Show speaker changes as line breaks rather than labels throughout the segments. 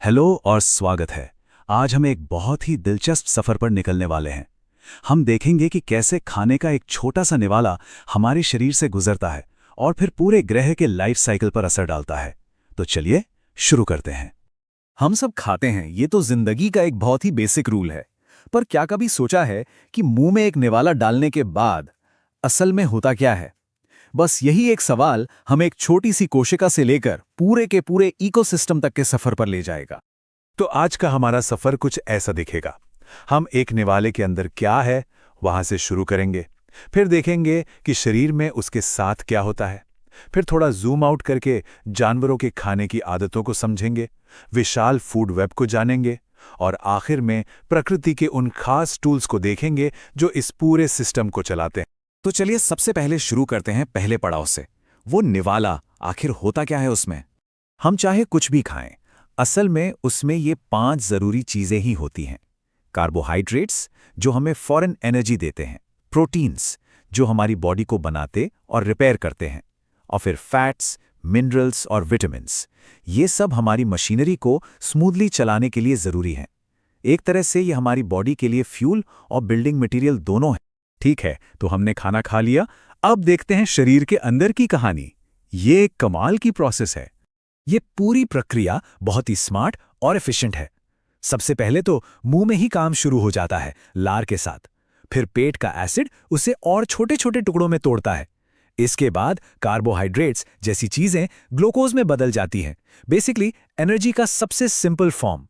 Hello और स्वागत है। आज हम एक बहुत ही दिलचस्प सफर पर निकलने वाले हैं। हम देखेंगे कि कैसे खाने का एक छोटा सा निवाला हमारे शरीर से गुजरता है और फिर पूरे ग्रह के लाइफ साइकिल पर असर डालता है। तो चलिए शुरू करते हैं।
हम सब खाते हैं, ये तो जिंदगी का एक बहुत ही बेसिक रूल है। पर क्या कभी सोचा है कि मुंह में एक निवाला डालने के बाद असल में होता क्या है? बस यही एक सवाल हमें एक छोटी सी कोशिका से लेकर पूरे के पूरे इकोसिस्टम तक के सफर पर ले जाएगा।
तो आज का हमारा सफर कुछ ऐसा दिखेगा। हम एक निवाले के अंदर क्या है वहां से शुरू करेंगे, फिर देखेंगे कि शरीर में उसके साथ क्या होता है, फिर थोड़ा जूम आउट करके जानवरों के खाने की आदतों को समझेंगे, विशाल फूड वेब को जानेंगे और आखिर में प्रकृति के उन खास टूल्स को देखेंगे जो इस पूरे सिस्टम को चलाते हैं।
तो चलिए सबसे पहले शुरू करते हैं पहले पड़ाव से। वो निवाला आखिर होता क्या है उसमें? हम चाहे कुछ भी खाएं, असल में उसमें ये 5 जरूरी चीजें ही होती हैं। कार्बोहाइड्रेट्स जो हमें फौरन एनर्जी देते हैं, प्रोटीन्स जो हमारी बॉडी को बनाते और रिपेयर करते हैं, और फिर फैट्स, मिनरल्स और विटामिन्स। ये सब हमारी मशीनरी को स्मूथली चलाने के लिए जरूरी हैं। एक तरह से ये हमारी बॉडी के लिए फ्यूल और बिल्डिंग मटेरियल दोनों हैं। ठीक है, तो हमने खाना खा लिया, अब देखते हैं शरीर के अंदर की कहानी। ये एक कमाल की प्रोसेस है। ये पूरी प्रक्रिया बहुत ही स्मार्ट और एफिशिएंट है। सबसे पहले तो मुंह में ही काम शुरू हो जाता है लार के साथ। फिर पेट का एसिड उसे और छोटे छोटे टुकड़ों में तोड़ता है। इसके बाद कार्बोहाइड्रेट्स जैसी चीजें ग्लूकोज में बदल जाती हैं। बेसिकली एनर्जी का सबसे सिंपल फॉर्म।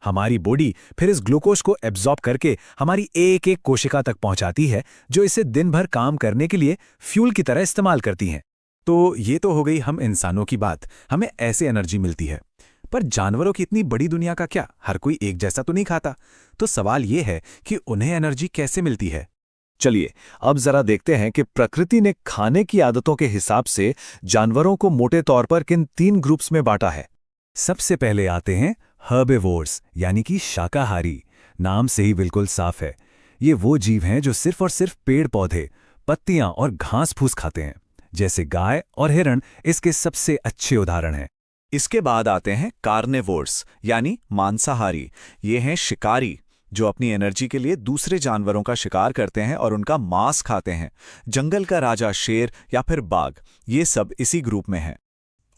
हमारी बॉडी फिर इस ग्लूकोज को एब्जॉर्ब करके हमारी एक एक कोशिका तक पहुंचाती है, जो इसे दिन भर काम करने के लिए फ्यूल की तरह इस्तेमाल करती हैं। तो ये तो हो गई हम इंसानों की बात, हमें ऐसे एनर्जी मिलती है। पर जानवरों की इतनी बड़ी दुनिया का क्या? हर कोई एक जैसा तो नहीं खाता। तो सवाल ये है कि उन्हें एनर्जी कैसे मिलती है। चलिए अब जरा देखते हैं कि प्रकृति ने खाने की आदतों के हिसाब से जानवरों को मोटे तौर पर किन 3 ग्रुप्स में बांटा है। सबसे पहले आते हैं हर्बिवोर्स, यानी कि शाकाहारी। नाम से ही बिल्कुल साफ है, ये वो जीव हैं जो सिर्फ और सिर्फ पेड़ पौधे, पत्तियां और घास फूस खाते हैं। जैसे गाय और हिरण इसके सबसे अच्छे उदाहरण हैं। इसके बाद आते हैं कार्निवोर्स, यानी मांसाहारी। ये हैं शिकारी जो अपनी एनर्जी के लिए दूसरे जानवरों का शिकार करते हैं और उनका मांस खाते हैं। जंगल का राजा शेर या फिर बाघ, ये सब इसी ग्रुप में हैं।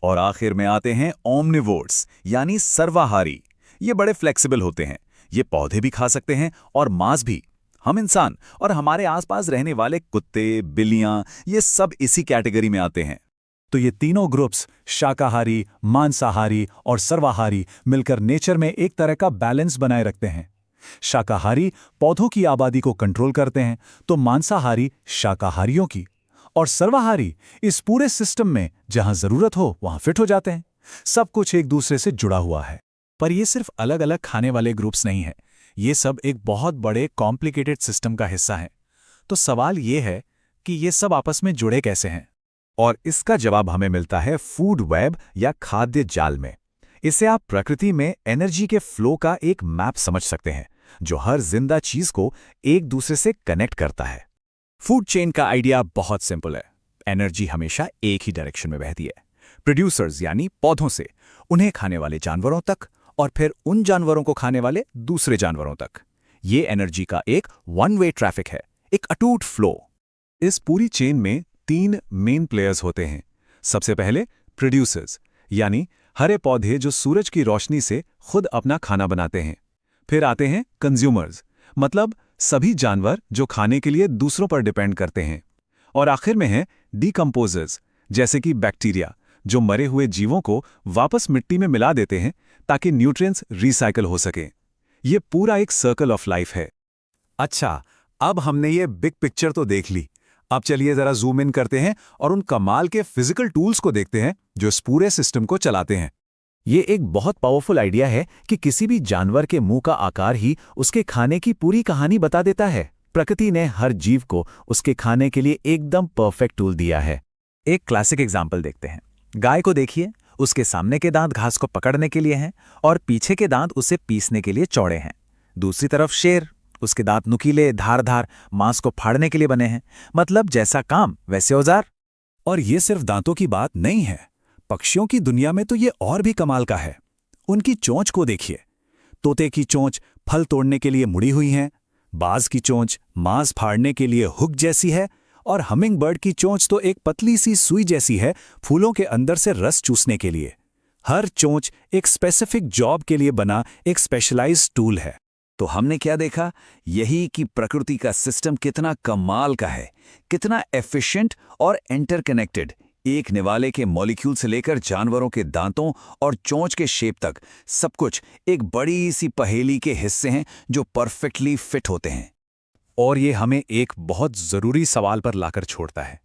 और आखिर में आते हैं ओमनिवोर्स, यानी सर्वाहारी। ये बड़े फ्लेक्सिबल होते हैं, ये पौधे भी खा सकते हैं और मांस भी। हम इंसान और हमारे आसपास रहने वाले कुत्ते, बिल्लियां, ये सब इसी कैटेगरी में आते हैं। तो ये तीनों ग्रुप्स, शाकाहारी, मांसाहारी और सर्वाहारी, मिलकर नेचर में एक तरह का बैलेंस बनाए रखते हैं। शाकाहारी पौधों की आबादी को कंट्रोल करते हैं, तो मांसाहारी शाकाहारियों की, और सर्वाहारी इस पूरे सिस्टम में जहां जरूरत हो वहां फिट हो जाते हैं। सब कुछ एक दूसरे से जुड़ा हुआ है। पर ये सिर्फ अलग अलग खाने वाले ग्रुप्स नहीं है, ये सब एक बहुत बड़े कॉम्प्लिकेटेड सिस्टम का हिस्सा है। तो सवाल ये है कि ये सब आपस में जुड़े कैसे हैं? और इसका जवाब हमें मिलता है फूड वेब या खाद्य जाल में। इसे आप प्रकृति में एनर्जी के फ्लो का एक मैप समझ सकते हैं, जो हर जिंदा चीज को एक दूसरे से कनेक्ट करता है। फूड चेन का आइडिया बहुत सिंपल है। एनर्जी हमेशा एक ही डायरेक्शन में बहती है, प्रोड्यूसर्स यानी पौधों से उन्हें खाने वाले जानवरों तक, और फिर उन जानवरों को खाने वाले दूसरे जानवरों तक। ये एनर्जी का एक वन वे ट्रैफिक है, एक अटूट फ्लो। इस पूरी चेन में 3 मेन प्लेयर्स होते हैं। सबसे पहले प्रोड्यूसर्स, यानी हरे पौधे जो सूरज की रोशनी से खुद अपना खाना बनाते हैं। फिर आते हैं कंज्यूमर्स, मतलब सभी जानवर जो खाने के लिए दूसरों पर डिपेंड करते हैं। और आखिर में हैं डीकंपोजर्स, जैसे कि बैक्टीरिया, जो मरे हुए जीवों को वापस मिट्टी में मिला देते हैं ताकि न्यूट्रिएंट्स रिसाइकल हो सकें। ये पूरा एक सर्कल ऑफ लाइफ है। अच्छा, अब हमने ये बिग पिक्चर तो देख ली। अब चलिए जरा जूम इन करते हैं और उन कमाल के फिजिकल टूल्स को देखते हैं जो इस पूरे सिस्टम को चलाते हैं। ये एक बहुत पावरफुल आइडिया है कि किसी भी जानवर के मुंह का आकार ही उसके खाने की पूरी कहानी बता देता है। प्रकृति ने हर जीव को उसके खाने के लिए एकदम परफेक्ट टूल दिया है। एक क्लासिक एग्जाम्पल देखते हैं। गाय को देखिए, उसके सामने के दांत घास को पकड़ने के लिए हैं और पीछे के दांत उसे पीसने के लिए चौड़े हैं। दूसरी तरफ शेर, उसके दांत नुकीले, धारदार, मांस को फाड़ने के लिए बने हैं। मतलब जैसा काम वैसे औजार। और ये सिर्फ दांतों की बात नहीं है, पक्षियों की दुनिया में तो ये और भी कमाल का है। उनकी चोंच को देखिए। तोते की चोंच फल तोड़ने के लिए मुड़ी हुई है, बाज की चोंच मांस फाड़ने के लिए हुक जैसी है, और हमिंग बर्ड की चोंच तो एक पतली सी सुई जैसी है, फूलों के अंदर से रस चूसने के लिए। हर चोंच एक स्पेसिफिक जॉब के लिए बना एक स्पेशलाइज्ड टूल है। तो हमने क्या देखा? यही कि प्रकृति का सिस्टम कितना कमाल का है, कितना एफिशिएंट और इंटरकनेक्टेड। एक निवाले के मॉलिक्यूल से लेकर जानवरों के दांतों और चोंच के शेप तक सब कुछ एक बड़ी सी पहेली के हिस्से हैं जो परफेक्टली फिट होते हैं।
और ये हमें एक बहुत ज़रूरी सवाल पर लाकर छोड़ता है।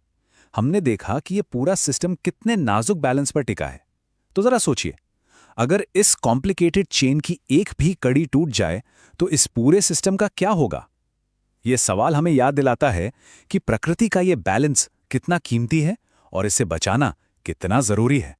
हमने देखा कि ये पूरा सिस्टम कितने नाजुक बैलेंस पर टिका है। तो ज़रा सोचिए, अगर इस कॉम्प्लिकेटेड चेन की एक भी कड़ी टूट जाए तो इस पूरे सिस्टम का क्या होगा? ये सवाल हमें याद दिलाता है कि प्रकृति का ये बैलेंस कितना कीमती है और इसे बचाना कितना ज़रूरी है।